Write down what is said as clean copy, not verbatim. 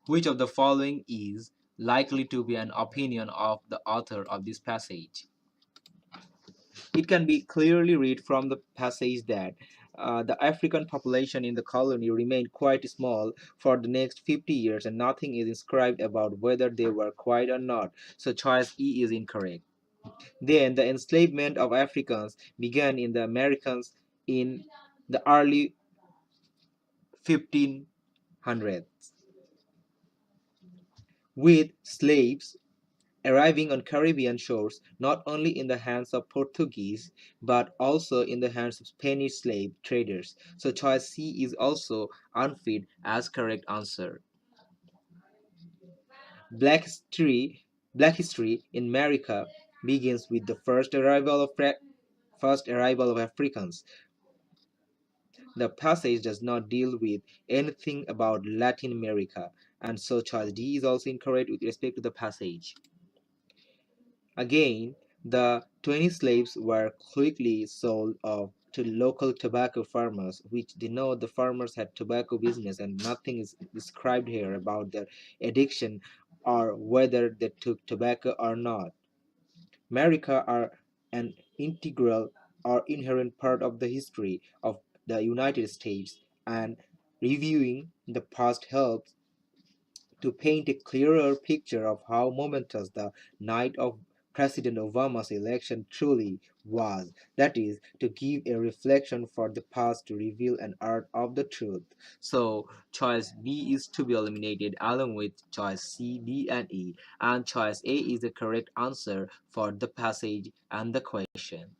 Which of the following is likely to be an opinion of the author of this passage? It can be clearly read from the passage that the African population in the colony remained quite small for the next 50 years and nothing is inscribed about whether they were quiet or not. So choice E is incorrect. Then the enslavement of Africans began in the Americas in the early 1500s, with slaves arriving on Caribbean shores not only in the hands of Portuguese but also in the hands of Spanish slave traders. So choice C is also unfit as correct answer. Black history, Black history in America begins with the first arrival of Africans. The passage does not deal with anything about Latin America, and so choice D is also incorrect with respect to the passage. Again, the 20 slaves were quickly sold off to local tobacco farmers, which denote the farmers had tobacco business, and nothing is described here about their addiction or whether they took tobacco or not. America are an integral or inherent part of the history of the United States, and reviewing the past helps to paint a clearer picture of how momentous the night of President Obama's election truly was. That is, to give a reflection for the past to reveal an art of the truth. So, choice B is to be eliminated along with choice C, D, and E, and choice A is the correct answer for the passage and the question.